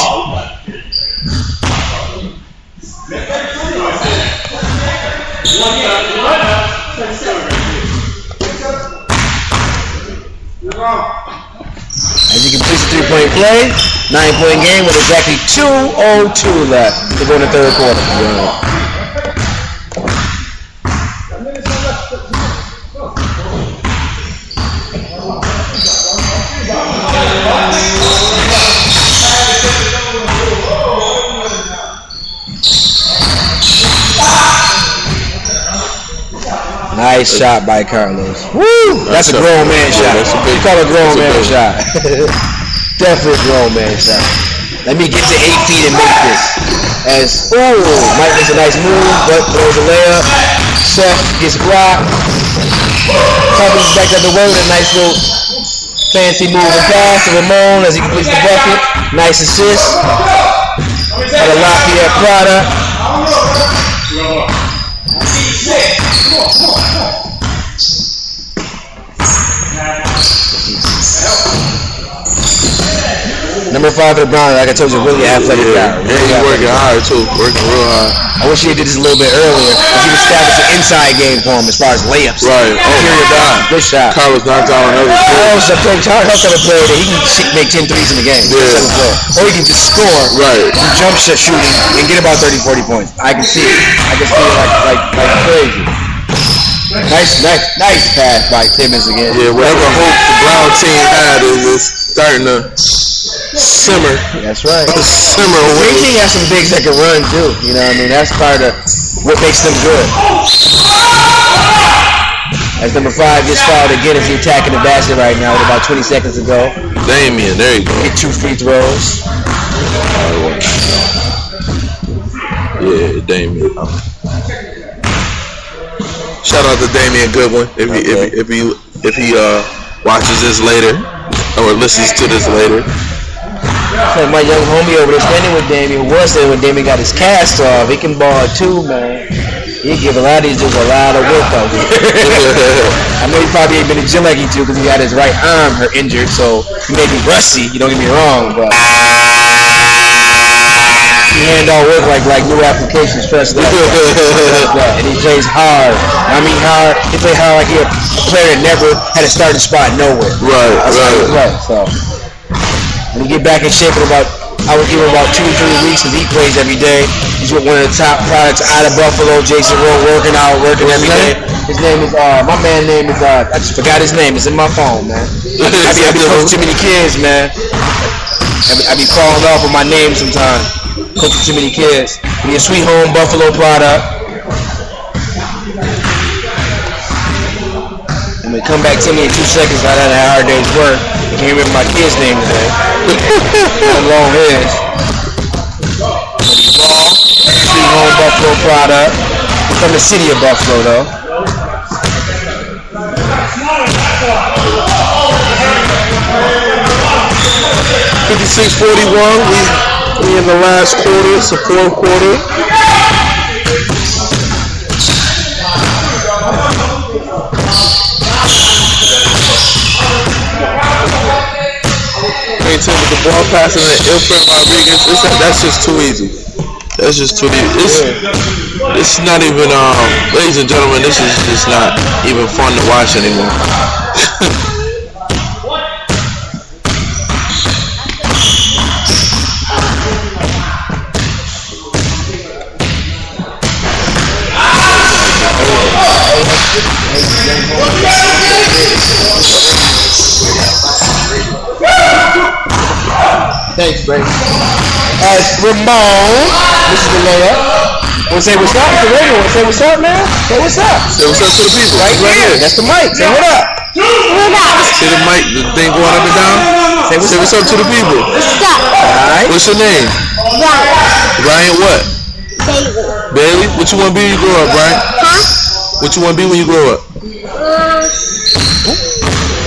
S2: As he completes a 3-point play, 9-point game with exactly 2:02 left to go in the third quarter. Nice shot by Carlos. Woo! That's a grown man shot. We call it a grown man shot. Definitely a grown man shot. Let me get to 8 feet and make this. As Mike makes a nice move, but throws a layup. Seth gets blocked. Tubbins back up the way with a nice little fancy move and pass to Ramon as he completes the bucket. Nice assist. Got a Lafayette product. Number 5 for LeBron, like I told you, really athletic guy.
S1: Yeah, he's working hard too, working real hard.
S2: I wish he had did this a little bit earlier, because he established an inside game for him as far as layups.
S1: Right.
S2: Good shot.
S1: Carlos knocked down another
S2: Carlos has a player that he can make 10 threes in the game.
S1: Yeah.
S2: Or he can just score,
S1: right,
S2: jump shot shooting, and get about 30, 40 points. I can see it. I can see it like crazy. Nice pass by Timmons again.
S1: Yeah, whatever hope the Brown team had is starting to simmer.
S2: That's right.
S1: Simmer
S2: The
S1: away.
S2: Green team has some bigs that can run too. You know what I mean? That's part of what makes them good. As number 5 gets fouled again as he's attacking the basket right now with about 20 seconds to go.
S1: Damian, there you go.
S2: Get 2 free throws.
S1: Yeah, Damian. Shout out to Damian Goodwin if he watches this later or listens to this later.
S2: My young homie over there standing with Damian was there when Damian got his cast off. He can ball too, man. He give a lot of these dudes a lot of work out here. I know he probably ain't been in the gym like he do because he got his right arm injured, so he may be rusty. You don't get me wrong, but he hand all work like new applications fresh like that. And he plays hard. I mean hard. He plays hard like he's a player that never had a starting spot nowhere.
S1: Right.
S2: So when he get back in shape in I would give him about 2 or 3 weeks because he plays every day. He's with one of the top products out of Buffalo, Jason Rowe, working every day. His name is my man's name is I just forgot his name. It's in my phone, man. I be coaching too many kids, man. I be falling off with my name sometimes. Coaching too many kids. Be a Sweet Home Buffalo product. I'm gonna come back to me in 2 seconds right after a hard day's work. I can't remember my kid's name today. Long hairs. Sweet Home Buffalo product. From the city of Buffalo, though.
S1: $56-41. We in the last quarter. It's the fourth quarter. With the ball passing to Ilfred Rodriguez, that's just too easy. That's just too easy. It's not even, ladies and gentlemen, this is just not even fun to watch anymore.
S2: Thanks, Brady. As Ramon, this is the layup. Wanna say what's up? It's the radio. Wanna say what's up, man? Say what's up.
S1: Say what's up to the people.
S2: Right here. That's the mic. Say what up.
S1: See the mic, the thing going up and down? Say what's up to the people.
S4: What's up?
S2: Alright.
S1: What's your name?
S4: Brian.
S1: Brian what?
S4: Bailey.
S1: Bailey? What you want to be when you grow up, Brian?
S4: Huh?
S1: What you want to be when you grow up?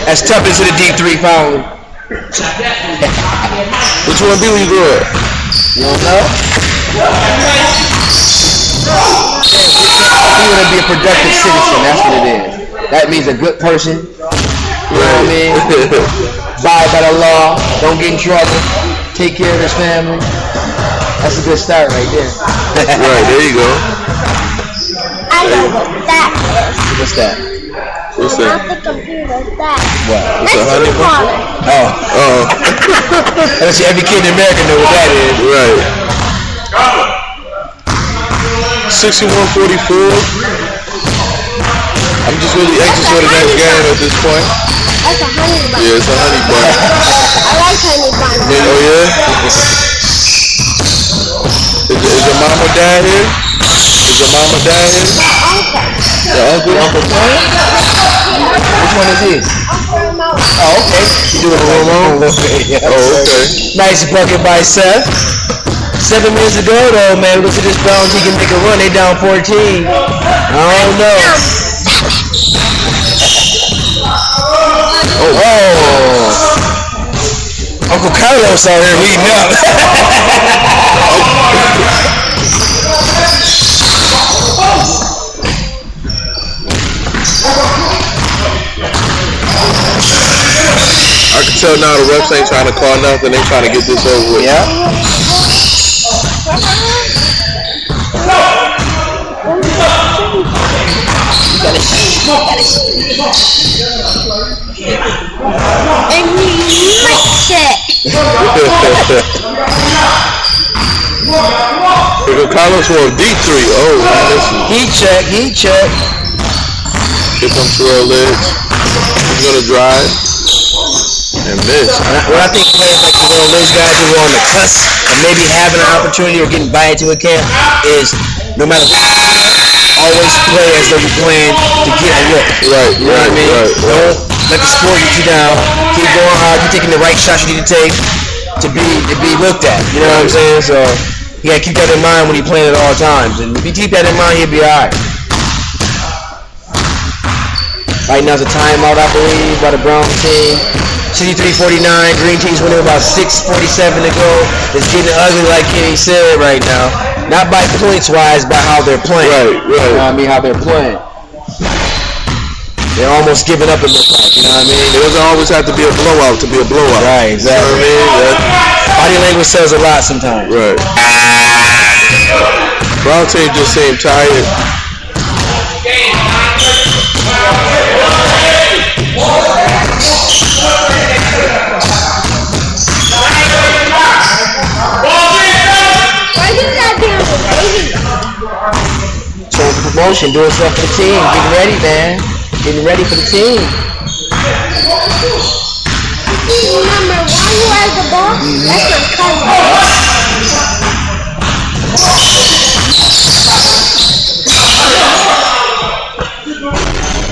S2: That's tough into the D3 foul.
S1: What you want to be when you grow up?
S2: You don't know? You want to be a productive citizen. That's what it is. That means a good person. You know what I mean? Abide by the law. Don't get in trouble. Take care of his family. That's a good start right there.
S1: Right, there you go.
S4: I know what that is.
S2: What's that?
S1: What's
S4: Not
S1: that?
S4: the computer, that.
S2: What?
S1: What's a honey bun?
S4: Water.
S2: Oh. Let's see, every kid in America know what that is.
S1: Right. 61-44. I'm just really anxious for the next game at this point.
S4: That's a honey bun.
S1: Yeah, it's a honey bun.
S4: I like honey buns.
S1: Oh yeah? Is your mom or dad here? Is your mom or dad here? Your uncle?
S2: Uncle Tony? Which one is he? Oh, okay. You doing the Ramon?
S1: Oh, okay.
S2: Nice bucket by Seth. 7 minutes ago, though, man, look at this Browns. He can make a run. They down 14. I don't know. Oh. Uncle Carlos out here heating up.
S1: I can tell now the refs ain't trying to call nothing. They trying to get this over with.
S2: Yeah.
S4: And he likes it.
S1: Here Carlos for a D3. Oh, listen.
S2: Heat check.
S1: Here comes Terrell Legs. He's gonna drive and miss.
S2: What I think players like Terrell, those guys who are on the cusp of maybe having an opportunity or getting by into a camp is no matter what, always play as though you're playing to get a look.
S1: Right,
S2: You know what I mean?
S1: right.
S2: Don't let the sport get you down. Keep going hard. Keep taking the right shots you need to take to be looked at. You know what I'm saying? So you gotta keep that in mind when you're playing at all times. And if you keep that in mind, you'll be alright. Right now it's a timeout, I believe, by the Browns team. 63-49. Green team's winning about 6:47 to go. It's getting ugly, like Kenny said right now. Not by points wise, by how they're playing.
S1: Right.
S2: You know what I mean? How they're playing. They're almost giving up, it looks like. You know what I mean?
S1: It doesn't always have to be a blowout to be a blowout.
S2: Right, exactly.
S1: You know what I mean?
S2: Body language says a lot sometimes.
S1: Right. Brown team just seemed tired.
S4: Why you not doing the baby?
S2: Showing promotion, doing stuff for the team. Getting ready, man. Getting ready for the team.
S4: Remember why you had the ball? That's my cousin.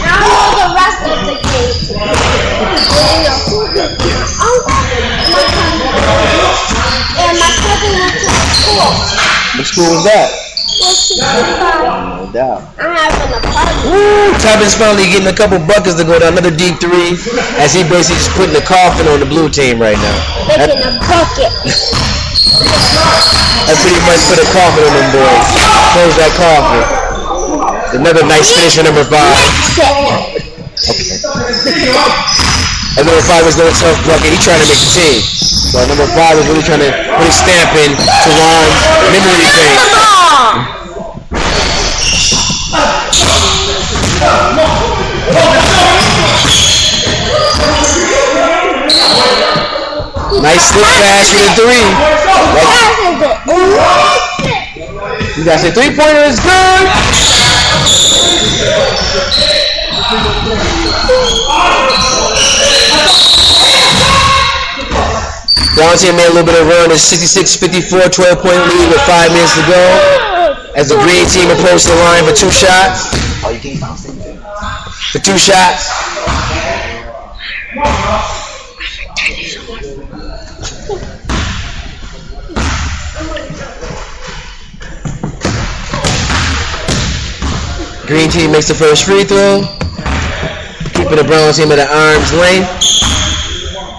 S4: I don't know the rest of the game. And my cousin went to school.
S2: What school was that?
S4: Well,
S2: No doubt.
S4: I'm having a party.
S2: Woo! Tubbins finally getting a couple buckets to go down. Another deep three as he basically just putting the coffin on the blue team right now.
S4: Making a bucket.
S2: That pretty much put a coffin on them boys. Close that coffin. Another nice finish for number 5. And number 5 was no tough bucket. He's trying to make the team. So number 5 is really trying to put his stamp in to Ron's memory thing. Nice slip pass for the 3. You guys say 3-pointer is good. Brown team made a little bit of run. It's 66-54, 12-point lead with 5 minutes to go. As the green team approaches the line for 2 shots. For 2 shots. Green team makes the first free throw. Keeping the brown team at an arm's length.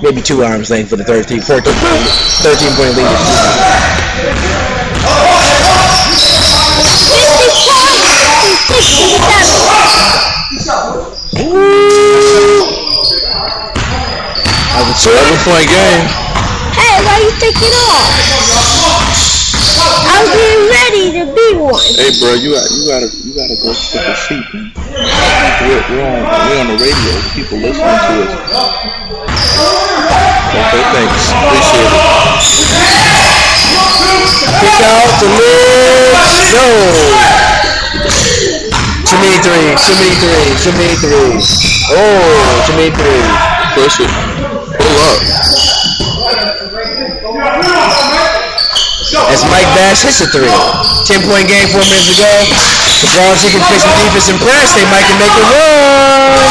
S2: maybe 2 arms length for the 13 point lead.
S1: 7-point game.
S4: Hey, why you taking off? I was getting ready to be one.
S1: Hey, bro, you gotta go take a seat, man. We're on the radio. People listening to us. Okay, thanks. Appreciate it.
S2: Kick out to Liz. No. Too many threes. Oh, too many threes.
S1: Push it. Pull up.
S2: As Mike Bass hits a 3. 10-point game 4 minutes ago. The Browns can fix some defense and press. They might can make a run.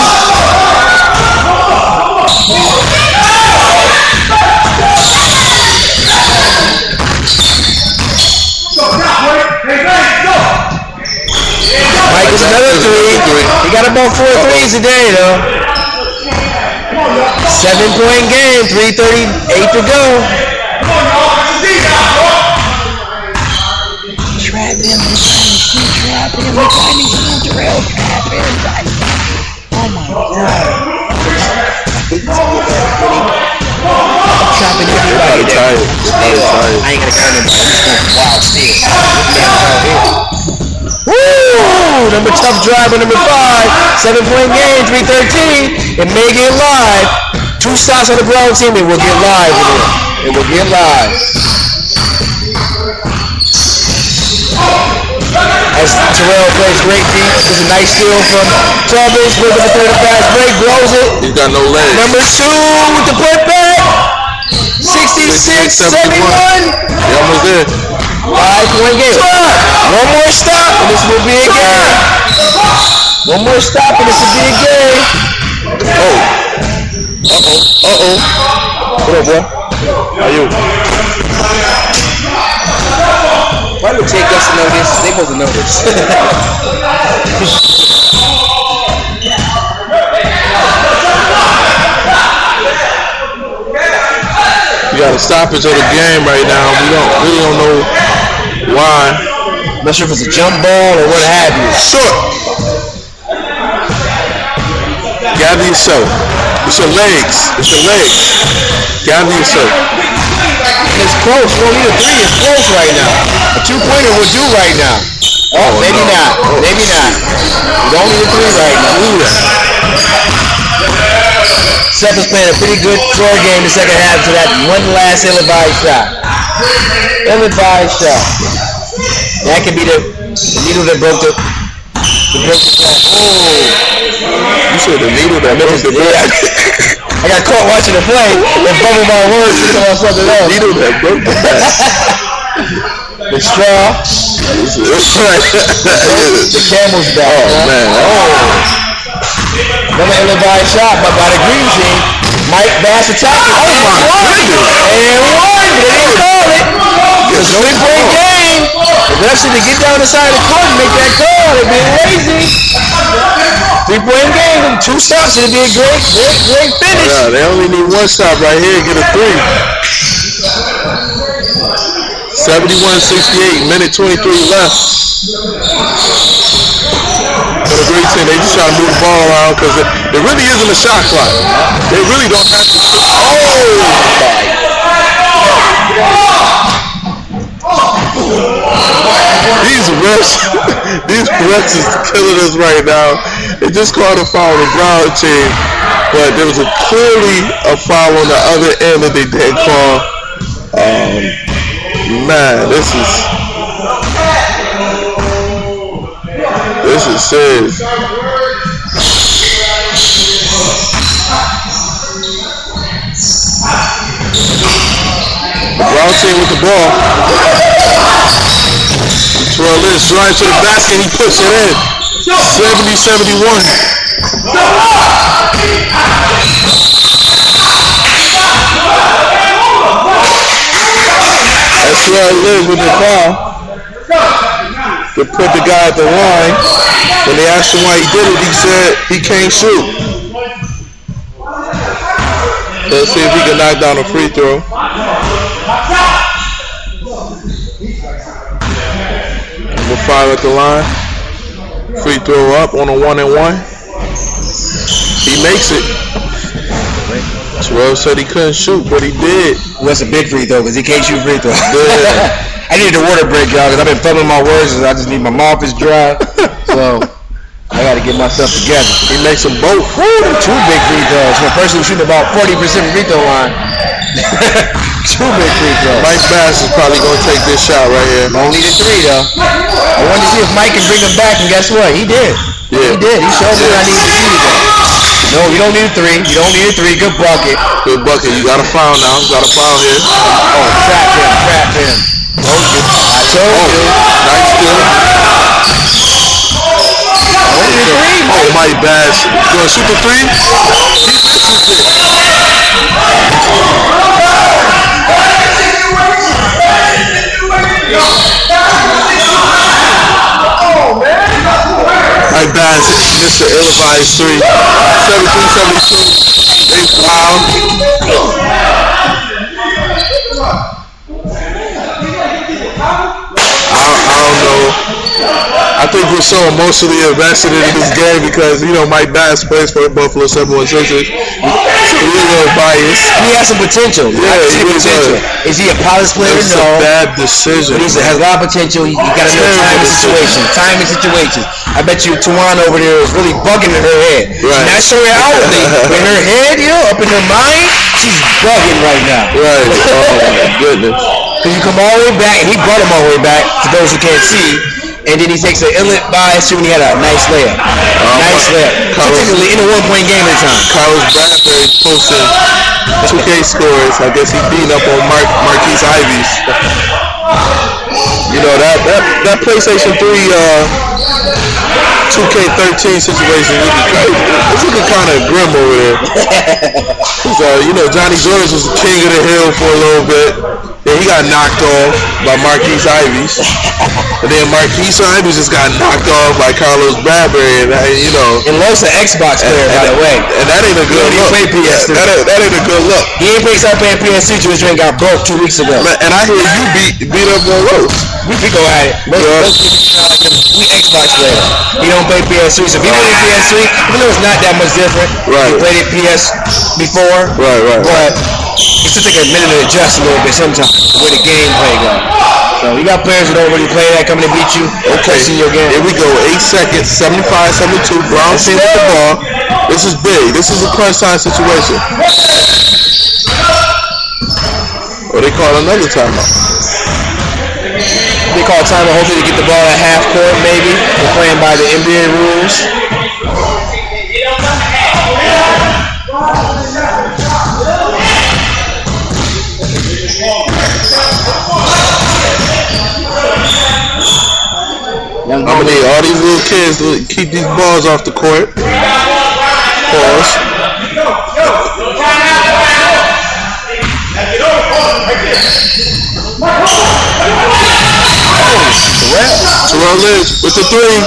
S2: Mike is another 3. He got about 4 threes today, though. 7-point game, 3:38 to go. Trap him, we're trying to see Terrell trap him. Oh my God. I'm trapping everybody there. I ain't gonna count him, but I'm just going wild steal. Woo! Number tough drive on number 5. 7-point game, 3:13. It may get live. 2 stops on the Brown team, it will get live in here. It will get live. As Terrell plays great deep, there's a nice steal from Tubbins with the third fast break, blows it.
S1: He's got no legs.
S2: Number 2 with the putback. 66-71.
S1: He almost there.
S2: 5-point game. One more stop and this will be a game. One more stop and this will be a game. Uh-oh. What up, bro? How you? Why would take us to know this? They supposed to know this.
S1: You got a stoppage of the game right now. We don't know why.
S2: I'm not sure if it's a jump ball or what have you.
S1: Short. Gather yourself. It's your legs. Gather yourself.
S2: It's close. You don't need a 3. It's close right now. A 2-pointer will do right now. Oh, maybe
S1: no.
S2: not. Maybe not. You don't need a 3 right now. Seth is playing a pretty good floor game in the second half to that one last ill-advised shot. That could be the needle that broke the shot. Oh.
S1: You said the needle that broke the bat.
S2: I got caught watching the play and fumbled my words to tell something else.
S1: Needle that broke the bat.
S2: The straw. The camel's back.
S1: Oh, man.
S2: Another ill-advised shot by the green team. Mike Bass attacking.
S1: Oh, my goodness.
S2: And 1. They didn't call it. It's a 3-point game. The refs need to get down the side of the court and make that call. They're being lazy. 3-point game. 2 stops. It'll be a great finish.
S1: Yeah, they only need 1 stop right here to get a 3. 71-68, minute 23 left. For the great team, they just try to move the ball around because it really isn't a shot clock. They really don't have to. These refs is killing us right now. They just called a foul on the Brown team, but there was clearly a foul on the other end that they didn't call. Man, this is serious. The Brown team with the ball. Terrell Lynch drives to the basket, he puts it in. 70-71. That's Terrell Lynch with the foul. To put the guy at the line. When they asked him why he did it, he said he can't shoot. Let's see if he can knock down a free throw. Number 5 at the line. Free throw up on a 1-and-1. He makes it. Terrell said he couldn't shoot, but he did.
S2: Well, that's a big free throw because he can't shoot free throws.
S1: Yeah.
S2: I need a water break, y'all, because I've been fumbling my words and I just need my mouth is dry. So I got to get myself together.
S1: He makes them both.
S2: Woo, 2 big free throws. For a person who's shooting about 40% free throw line. 2 big free throws.
S1: Mike Bass is probably going to take this shot right here.
S2: Only the 3, though. I wanted to see if Mike can bring him back, and guess what? He did.
S1: Yeah.
S2: He did. He showed me what I needed to see today. No, you don't need a 3. You don't need a 3. Good bucket.
S1: Good bucket. You got a foul now. You got a foul here.
S2: Oh, trap him. Told you. I told you.
S1: Nice steal.
S2: Only a 3.
S1: Oh, Mike Bass. You want to shoot the 3? He misses it. Mike Bass missed the ill-advised 3. 73-72. They foul. I don't know. I think we're so emotionally invested in this game because, Mike Bass plays for the Buffalo 716ers. He's a little biased.
S2: He has some potential.
S1: Yeah, he really
S2: potential.
S1: does.
S2: Is he a polished player?
S1: It's
S2: No.
S1: a bad decision.
S2: But he has a lot of potential. You got to know timing situations. I bet you Tawana over there is really bugging in her head.
S1: Right.
S2: Not sure outwardly, but in her head, up in her mind, she's bugging right now.
S1: Right. Oh, my goodness.
S2: Because you come all the way back, and he brought him all the way back, for those who can't see, and then he takes an ill-advised shoot, and he had a nice layup. Nice layup. Particularly in a one-point game at the time.
S1: Carlos Bradbury posted 2K scores. I guess he beat up on Marquise Ivies. That PlayStation 3 2K13 situation it's looking kind of grim over there. Johnny George was the king of the hill for a little bit. Then he got knocked off by Marquise Ivies. And then Marquise Ivies just got knocked off by Carlos Bradbury. And,
S2: And Lowe's an Xbox player, by the way.
S1: And that ain't a good look.
S2: He played PS3.
S1: That ain't a good look.
S2: He ain't start playing PS3 till his ring got broke 2 weeks ago.
S1: And I hear you beat up on Rose.
S2: We go at it. Most we Xbox players. He don't play PS3. So if he played PS3, even though it's not that much different,
S1: right.
S2: He played it PS before.
S1: Right.
S2: But it still take a minute to adjust a little bit sometimes the way the gameplay goes. So you got players who don't really play that coming to beat you.
S1: Okay,
S2: in your game.
S1: Here we go. 8 seconds. 75-72. Brown team with the ball. This is big. This is a crunch time situation. Or they call another timeout.
S2: They call timeout hopefully to get the ball at half court maybe. They're playing by the NBA rules. I'm gonna
S1: need all these little kids to keep these balls off the court. Pause. Terrell Lynch with the 3.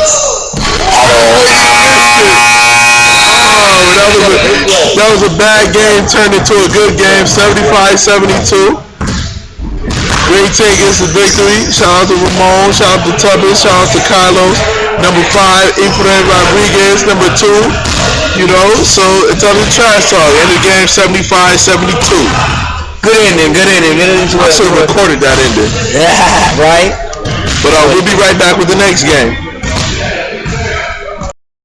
S1: That was a bad game turned into a good game. 75-72. Great take is the victory. Shout out to Ramon. Shout out to Tubbs. Shout out to Carlos. Number 5, Efrain Rodriguez. Number 2. So it's on the trash talk. End of game 75-72.
S2: Good ending.
S1: I should have recorded that ending.
S2: Yeah, right?
S1: But we'll be right back with the next game.